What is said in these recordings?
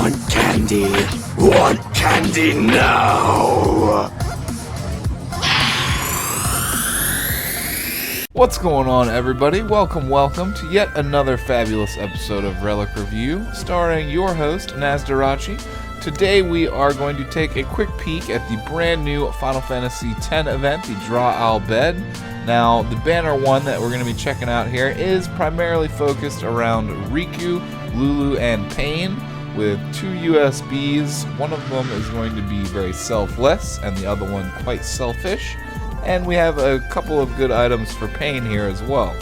Want candy? Want candy now? What's going on, everybody? Welcome to yet another fabulous episode of Relic Review, starring your host, Nazdarachi. Today we are going to take a quick peek at the brand new Final Fantasy X event, the Dra Al Bhed. Now, the banner one that we're going to be checking out here is primarily focused around Rikku, Lulu, and Paine, with two USBs. One of them is going to be very selfless, and the other one quite selfish. And we have a couple of good items for Paine here as well.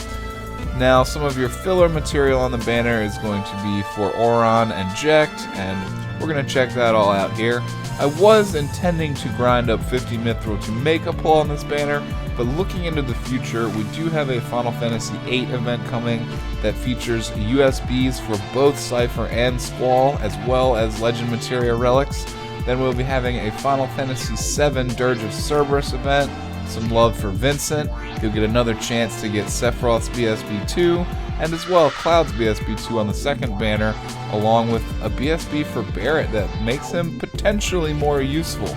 Now, some of your filler material on the banner is going to be for Auron and Jekt, and we're going to check that all out here. I was intending to grind up 50 mithril to make a pull on this banner, but looking into the future, we do have a Final Fantasy VIII event coming that features USBs for both Cypher and Squall, as well as Legend Materia relics. Then we'll be having a Final Fantasy VII Dirge of Cerberus event, some love for Vincent. You'll get another chance to get Sephiroth's BSB 2, and as well Cloud's BSB 2 on the second banner, along with a BSB for Barrett that makes him potentially more useful.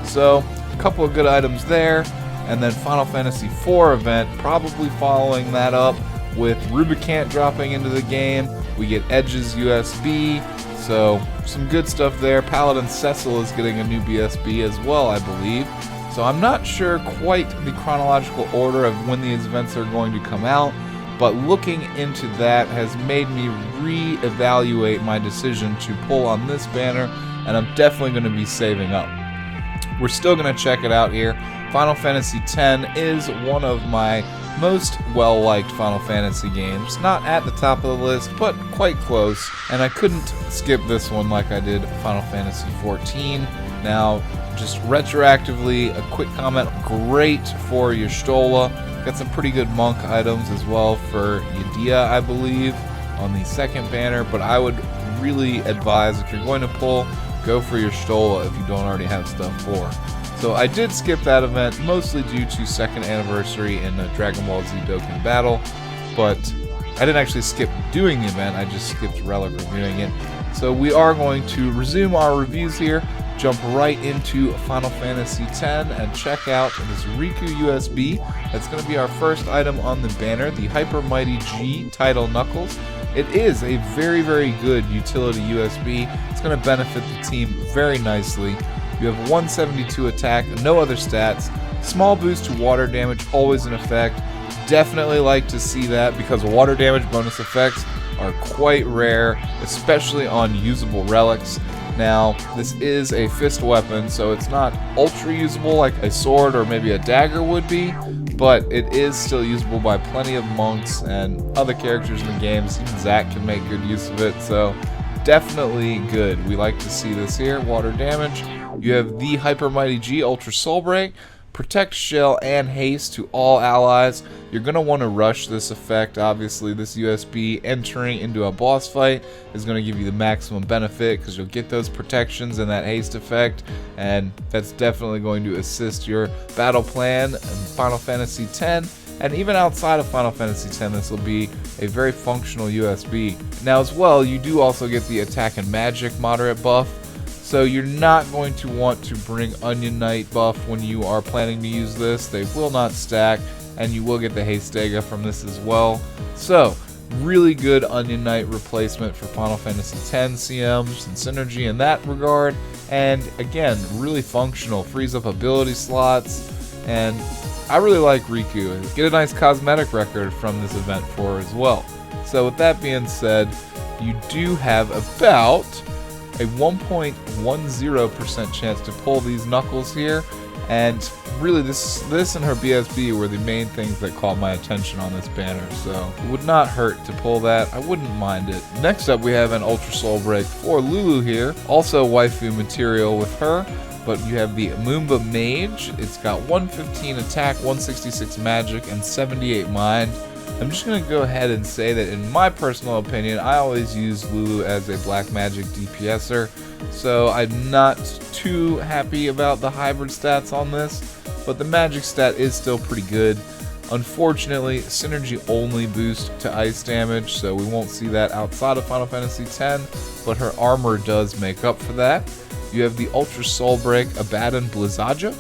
So, a couple of good items there, and then Final Fantasy IV event probably following that up with Rubicant dropping into the game. We get Edge's USB, so some good stuff there. Paladin Cecil is getting a new BSB as well, I believe. So I'm not sure quite the chronological order of when these events are going to come out, but looking into that has made me re-evaluate my decision to pull on this banner, and I'm definitely going to be saving up. We're still going to check it out here. Final Fantasy X is one of my most well-liked Final Fantasy games. Not at the top of the list, but quite close, and I couldn't skip this one like I did Final Fantasy XIV. Now, just retroactively, a quick comment, great for Y'shtola. Got some pretty good monk items as well for Yedea, I believe, on the second banner, but I would really advise, if you're going to pull, go for Y'shtola if you don't already have stuff for. So I did skip that event, mostly due to 2nd anniversary in the Dragon Ball Z Dokkan Battle, but I didn't actually skip doing the event, I just skipped Relic reviewing it. So we are going to resume our reviews here, jump right into Final Fantasy X, and check out this Rikku USB. That's going to be our first item on the banner, the Hyper Mighty G Tidal Knuckles. It is a very, very good utility USB. It's going to benefit the team very nicely. You have 172 attack, no other stats. Small boost to water damage, always in effect. Definitely like to see that because water damage bonus effects are quite rare, especially on usable relics. Now, this is a fist weapon, so it's not ultra usable like a sword or maybe a dagger would be, but it is still usable by plenty of monks and other characters in the games. Even Zack can make good use of it, so definitely good. We like to see this here. Water damage. You have the Hyper Mighty G Ultra Soul Break. Protect, Shell, and Haste to all allies. You're going to want to rush this effect. Obviously, this USB entering into a boss fight is going to give you the maximum benefit because you'll get those protections and that haste effect, and that's definitely going to assist your battle plan in Final Fantasy X. And even outside of Final Fantasy X, this will be a very functional USB. Now, as well, you do also get the Attack and Magic moderate buff. So you're not going to want to bring Onion Knight buff when you are planning to use this. They will not stack, and you will get the Haste Dagger from this as well. So, really good Onion Knight replacement for Final Fantasy X CMs and synergy in that regard. And again, really functional, frees up ability slots, and I really like Rikku. Get a nice cosmetic record from this event for her as well. So with that being said, you do have about a 1.10% chance to pull these Knuckles here, and really this and her BSB were the main things that caught my attention on this banner, so it would not hurt to pull that. I wouldn't mind it. Next up, we have an Ultra Soul Break for Lulu here, also waifu material with her, but you have the Moomba Mage. It's got 115 attack, 166 magic, and 78 mind. I'm just going to go ahead and say that in my personal opinion, I always use Lulu as a black magic DPSer, so I'm not too happy about the hybrid stats on this, but the magic stat is still pretty good. Unfortunately, synergy only boost to ice damage, so we won't see that outside of Final Fantasy X, but her armor does make up for that. You have the Ultra Soul Break Abaddon Blizzaja,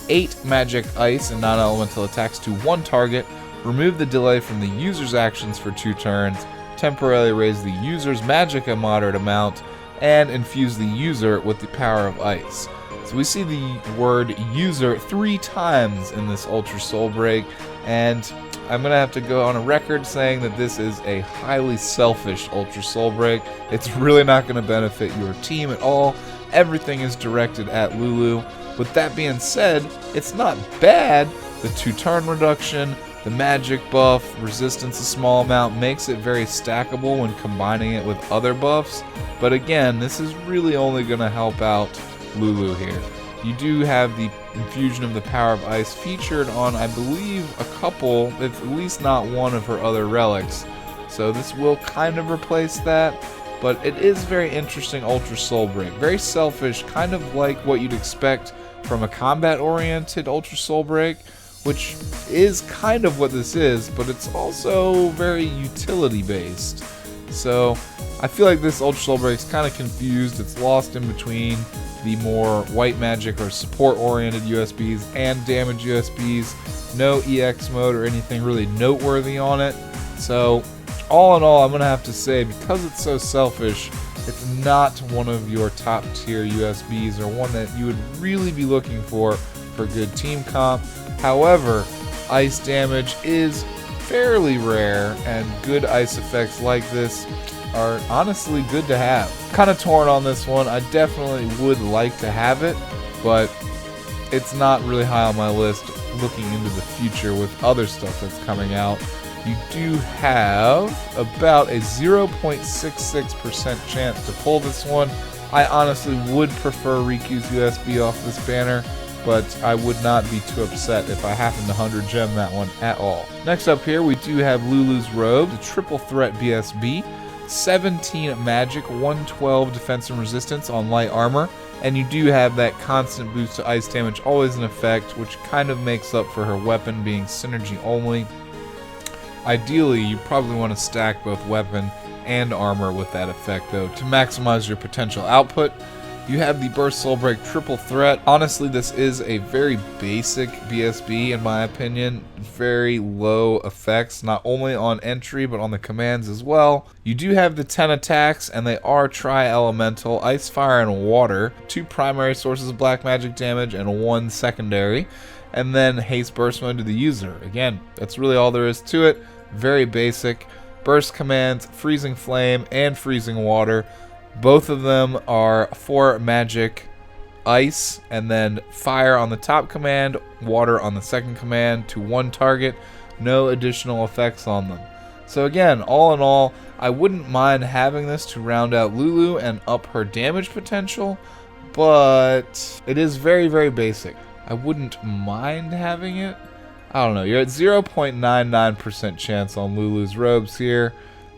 8 magic ice and non-elemental attacks to 1 target, remove the delay from the user's actions for 2 turns, temporarily raise the user's magic a moderate amount, and infuse the user with the power of ice. So we see the word user 3 times in this Ultra Soul Break, and I'm going to have to go on a record saying that this is a highly selfish Ultra Soul Break. It's really not going to benefit your team at all. Everything is directed at Lulu. With that being said, it's not bad. The 2-turn reduction, the magic buff, resistance a small amount makes it very stackable when combining it with other buffs. But again, this is really only going to help out Lulu here. You do have the infusion of the power of ice featured on, I believe, a couple, if at least not one of her other relics. So this will kind of replace that. But it is very interesting Ultra Soul Break. Very selfish, kind of like what you'd expect from a combat-oriented Ultra Soul Break, which is kind of what this is, but it's also very utility-based. So I feel like this Ultra Soul Break is kind of confused. It's lost in between the more white magic or support-oriented USBs and damage USBs. No EX mode or anything really noteworthy on it. So all in all, I'm going to have to say, because it's so selfish, it's not one of your top tier USBs or one that you would really be looking for good team comp. However, ice damage is fairly rare, and good ice effects like this are honestly good to have. Kind of torn on this one. I definitely would like to have it, but it's not really high on my list looking into the future with other stuff that's coming out. You do have about a 0.66% chance to pull this one. I honestly would prefer Rikku's USB off this banner, but I would not be too upset if I happened to 100 gem that one at all. Next up here, we do have Lulu's Robe, the Triple Threat BSB, 17 magic, 112 defense and resistance on light armor, and you do have that constant boost to ice damage always in effect, which kind of makes up for her weapon being synergy only. Ideally, you probably want to stack both weapon and armor with that effect though to maximize your potential output. You have the Burst Soul Break Triple Threat. Honestly, this is a very basic BSB in my opinion. Very low effects, not only on entry but on the commands as well. You do have the 10 attacks, and they are tri-elemental, ice, fire, and water. 2 primary sources of black magic damage and 1 secondary. And then haste burst mode to the user. Again, that's really all there is to it. Very basic. Burst commands, freezing flame and freezing water. Both of them are 4 magic ice, and then fire on the top command, water on the second command to 1 target. No additional effects on them. So again, all in all, I wouldn't mind having this to round out Lulu and up her damage potential, but it is very, very basic. I wouldn't mind having it. I don't know. You're at 0.99% chance on Lulu's robes here.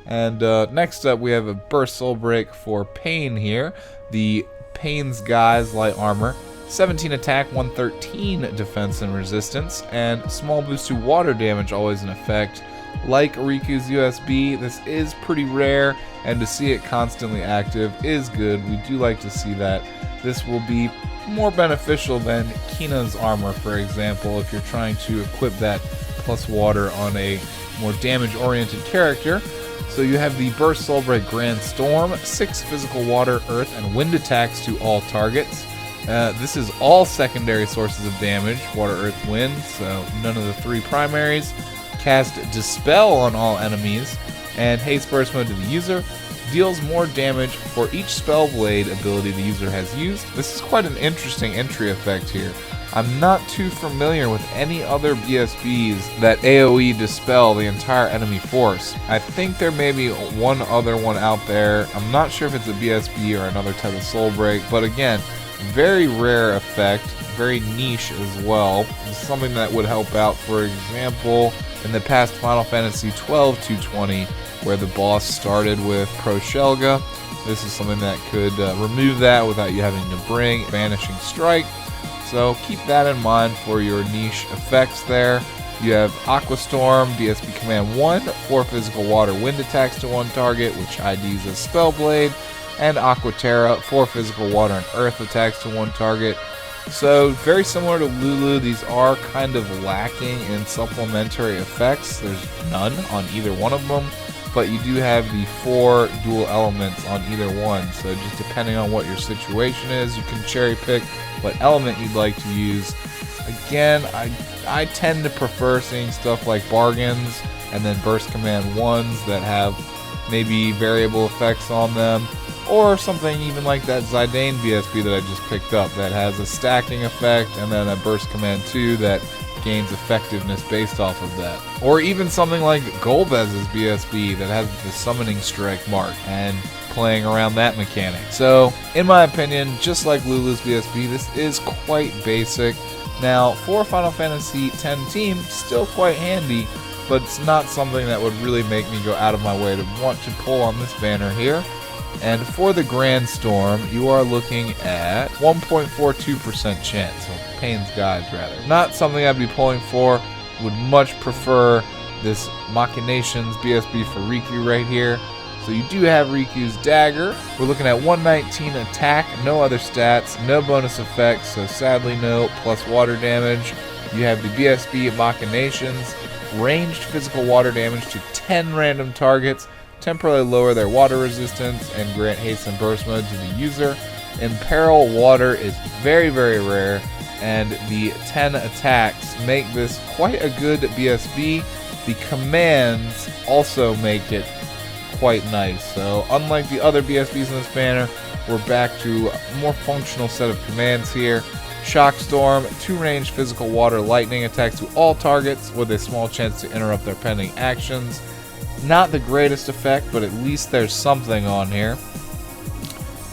And next up, we have a Burst Soul Break for Paine here. The Paine's Guise Light Armor. 17 attack, 113 defense and resistance, and small boost to water damage always in effect. Like Rikku's USB, this is pretty rare, and to see it constantly active is good. We do like to see that. This will be more beneficial than Kina's armor, for example, if you're trying to equip that plus water on a more damage-oriented character. So you have the Burst Soul Break Grand Storm, 6 physical water, earth, and wind attacks to all targets. This is all secondary sources of damage, water, earth, wind, so none of the 3 primaries. Cast Dispel on all enemies, and Haste Burst Mode to the user. Deals more damage for each spell blade ability the user has used. This is quite an interesting entry effect here. I'm not too familiar with any other BSBs that AoE dispel the entire enemy force. I think there may be one other one out there. I'm not sure if it's a BSB or another type of soul break, but again, very rare effect, very niche as well. It's something that would help out, for example, in the past Final Fantasy XII 220, where the boss started with Pro Shelga. This is something that could remove that without you having to bring Vanishing Strike. So keep that in mind for your niche effects there. You have Aqua Storm, BSB Command 1, 4 physical water wind attacks to one target, which IDs as Spellblade, and Aqua Terra, 4 physical water and earth attacks to one target. So very similar to Lulu, these are kind of lacking in supplementary effects. There's none on either one of them, but you do have the 4 dual elements on either one. So just depending on what your situation is, you can cherry pick what element you'd like to use. Again, I tend to prefer seeing stuff like bargains and then burst command 1s that have maybe variable effects on them, or something even like that Zidane BSB that I just picked up that has a stacking effect and then a burst command 2 that gains effectiveness based off of that. Or even something like Golbez's BSB that has the summoning strike mark and playing around that mechanic. So in my opinion, just like Lulu's BSB, this is quite basic. Now for a Final Fantasy X team, still quite handy, but it's not something that would really make me go out of my way to want to pull on this banner here. And for the Grand Storm, you are looking at 1.42% chance, so Paine's Guides rather. Not something I'd be pulling for, would much prefer this Machinations BSB for Rikku right here. So you do have Riku's Dagger. We're looking at 119 attack, no other stats, no bonus effects, so sadly no plus water damage. You have the BSB Machinations, ranged physical water damage to 10 random targets, temporarily lower their water resistance, and grant haste and burst mode to the user. Imperil water is very, very rare, and the 10 attacks make this quite a good BSB. The commands also make it quite nice. So unlike the other BSBs in this banner, we're back to a more functional set of commands here. Shock Storm, 2 ranged physical water lightning attacks to all targets with a small chance to interrupt their pending actions. Not the greatest effect, but at least there's something on here.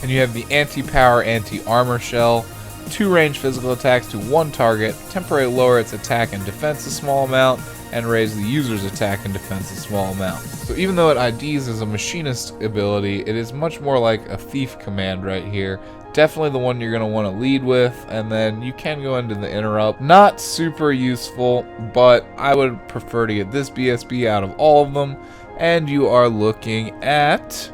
And you have the anti-power, anti-armor shell. 2 ranged physical attacks to one target, temporarily lower its attack and defense a small amount, and raise the user's attack and defense a small amount. So even though it IDs as a machinist ability, it is much more like a thief command right here. Definitely the one you're going to want to lead with, and then you can go into the interrupt. Not super useful, but I would prefer to get this BSB out of all of them, and you are looking at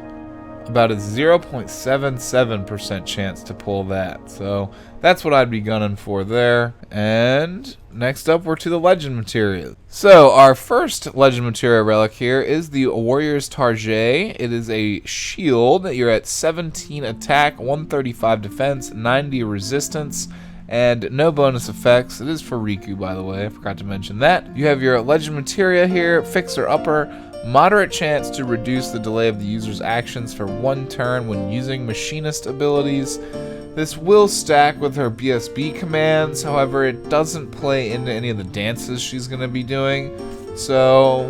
about a 0.77% chance to pull that. So that's what I'd be gunning for there. And next up, we're to the Legend Materia. So our first Legend Materia relic here is the Warrior's Target. It is a shield. You're at 17 attack, 135 defense, 90 resistance, and no bonus effects. It is for Rikku, by the way. I forgot to mention that. You have your Legend Materia here, Fixer Upper. Moderate chance to reduce the delay of the user's actions for 1 turn when using machinist abilities. This will stack with her BSB commands, however it doesn't play into any of the dances she's going to be doing. So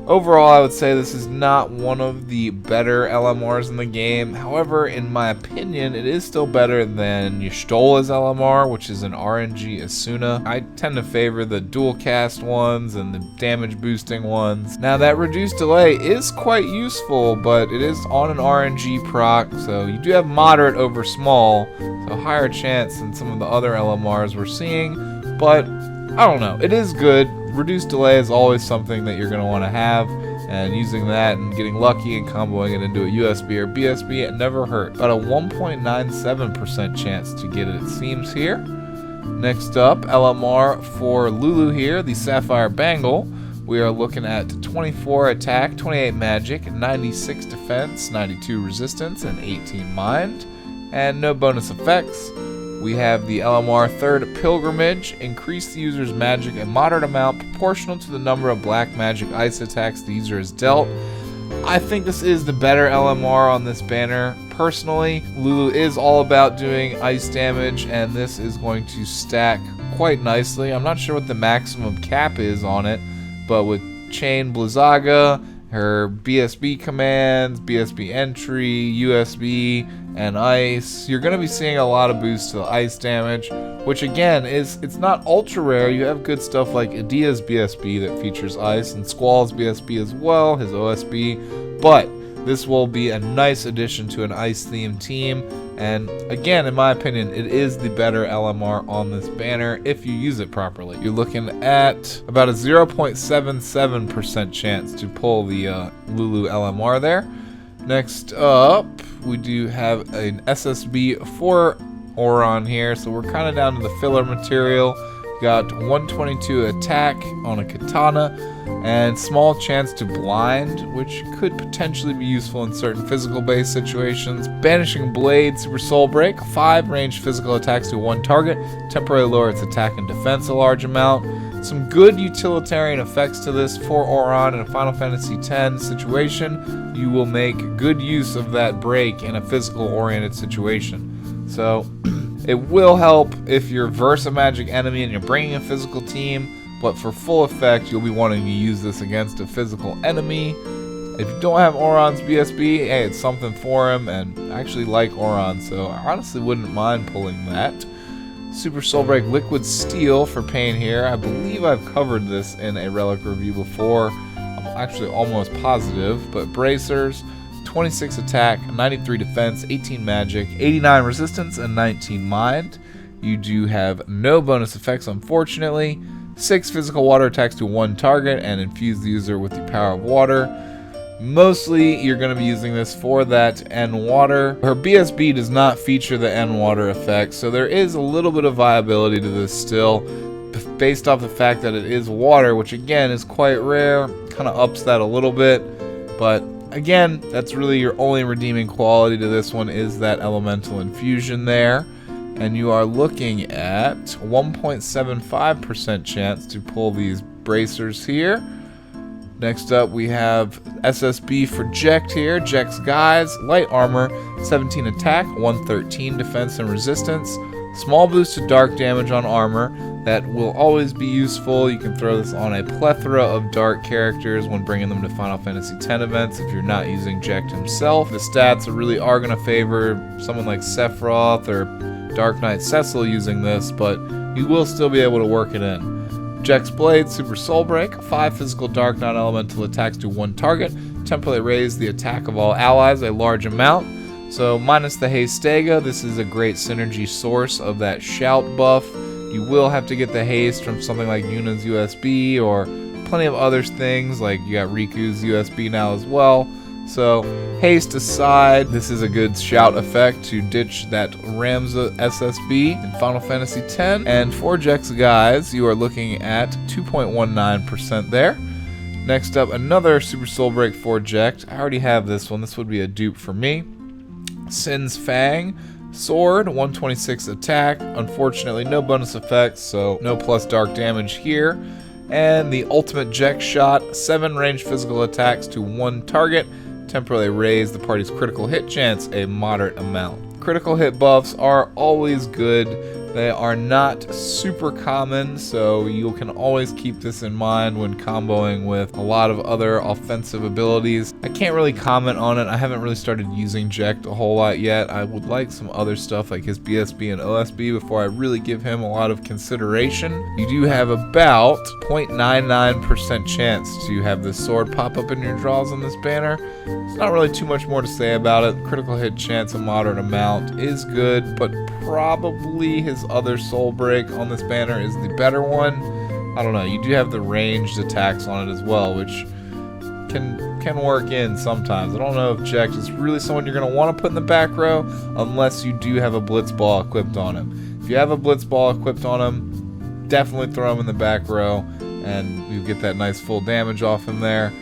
overall I would say this is not one of the better LMRs in the game. However, in my opinion, it is still better than Y'shtola's LMR, which is an RNG Asuna. I tend to favor the dual cast ones and the damage boosting ones. Now that reduced delay is quite useful, but it is on an RNG proc, so you do have moderate over small, so higher chance than some of the other LMRs we're seeing, but I don't know, it is good. Reduced delay is always something that you're going to want to have, and using that and getting lucky and comboing it into a USB or BSB, it never hurt. About a 1.97% chance to get it seems here. Next up, LMR for Lulu here, the Sapphire Bangle. We are looking at 24 attack, 28 magic, 96 defense, 92 resistance, and 18 mind, and no bonus effects. We have the LMR Third Pilgrimage. Increase the user's magic a moderate amount proportional to the number of black magic ice attacks the user has dealt. I think this is the better LMR on this banner. Personally, Lulu is all about doing ice damage, and this is going to stack quite nicely. I'm not sure what the maximum cap is on it, but with Chain Blizzaga, her BSB commands, BSB entry, USB, and ice, you're going to be seeing a lot of boosts to the ice damage, which again it's not ultra rare. You have good stuff like Adia's BSB that features ice, and Squall's BSB as well, his OSB, but This will be a nice addition to an ice themed team, and again, in my opinion, it is the better LMR on this banner if you use it properly. You're looking at about a 0.77% chance to pull the Lulu LMR there. Next up, we do have an SSB for Auron here, so we're kind of down to the filler material. Got 122 attack on a katana and small chance to blind, which could potentially be useful in certain physical based situations. Banishing Blade, Super Soul Break, 5 ranged physical attacks to 1 target, temporarily lower its attack and defense a large amount. Some good utilitarian effects to this for Auron in a Final Fantasy X situation. You will make good use of that break in a physical oriented situation. So it will help if you're versus a magic enemy and you're bringing a physical team, but for full effect, you'll be wanting to use this against a physical enemy. If you don't have Auron's BSB, hey, it's something for him, and I actually like Auron, so I honestly wouldn't mind pulling that. Super Soul Break Liquid Steel for Paine here. I believe I've covered this in a Relic review before. I'm actually almost positive, but Bracers, 26 attack, 93 defense, 18 magic, 89 resistance, and 19 mind. You do have no bonus effects, unfortunately. 6 physical water attacks to 1 target and infuse the user with the power of water. Mostly, you're going to be using this for that N water. Her BSB does not feature the N water effect, so there is a little bit of viability to this still, based off the fact that it is water, which again is quite rare. Kind of ups that a little bit, but again, that's really your only redeeming quality to this one is that elemental infusion there. And you are looking at 1.75% chance to pull these bracers here. Next up, we have SSB for Jekt here. Jekt's guys, light armor, 17 attack, 113 defense and resistance. Small boost to dark damage on armor. That will always be useful. You can throw this on a plethora of dark characters when bringing them to Final Fantasy X events if you're not using Jekt himself. The stats really are going to favor someone like Sephiroth or Dark Knight Cecil using this, but you will still be able to work it in. Jekt's Blade, Super Soul Break, 5 physical dark non-elemental attacks to 1 target, temporarily raise the attack of all allies a large amount. So minus the Haste Stega, this is a great synergy source of that shout buff. You will have to get the haste from something like Yuna's USB or plenty of other things, like you got Riku's USB now as well. So haste aside, this is a good shout effect to ditch that Ramza SSB in Final Fantasy X. And for Jekt's guys, you are looking at 2.19% there. Next up, another Super Soul Break for Jekt. I already have this one. This would be a dupe for me. Sin's Fang. Sword, 126 attack. Unfortunately, no bonus effects, so no plus dark damage here. And the ultimate Jekt shot, 7 ranged physical attacks to 1 target. Temporarily raise the party's critical hit chance a moderate amount. Critical hit buffs are always good. They are not super common, so you can always keep this in mind when comboing with a lot of other offensive abilities. I can't really comment on it. I haven't really started using Jekt a whole lot yet. I would like some other stuff like his BSB and OSB before I really give him a lot of consideration. You do have about 0.99% chance to have this sword pop up in your draws on this banner. There's not really too much more to say about it. Critical hit chance, a moderate amount, is good, but probably his other soul break on this banner is the better one. I don't know, you do have the ranged attacks on it as well, which can work in sometimes. I don't know if Jekt is really someone you're going to want to put in the back row unless you do have a blitz ball equipped on him. If you have a blitz ball equipped on him, definitely throw him in the back row and you get that nice full damage off him there.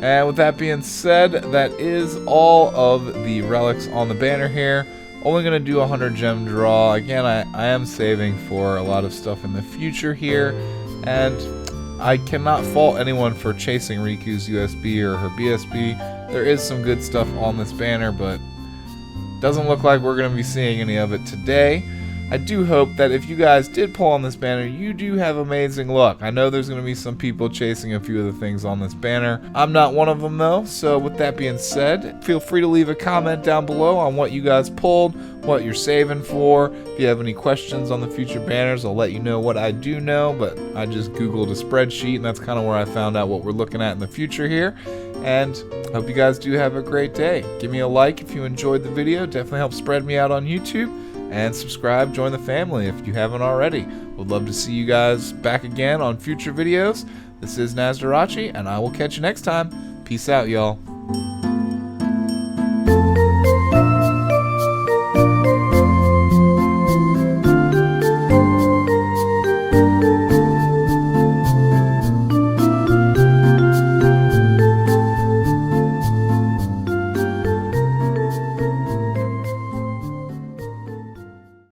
And with that being said, that is all of the relics on the banner here. Only going to do a 100 gem draw. Again, I am saving for a lot of stuff in the future here, and I cannot fault anyone for chasing Riku's USB or her BSB. There is some good stuff on this banner, but doesn't look like we're going to be seeing any of it today. I do hope that if you guys did pull on this banner, you do have amazing luck. I know there's going to be some people chasing a few of the things on this banner. I'm not one of them though, so with that being said, feel free to leave a comment down below on what you guys pulled, what you're saving for. If you have any questions on the future banners, I'll let you know what I do know, but I just Googled a spreadsheet and that's kind of where I found out what we're looking at in the future here. And hope you guys do have a great day. Give me a like if you enjoyed the video. Definitely help spread me out on YouTube. And subscribe, join the family if you haven't already. Would love to see you guys back again on future videos. This is Nazdarachi, and I will catch you next time. Peace out, y'all.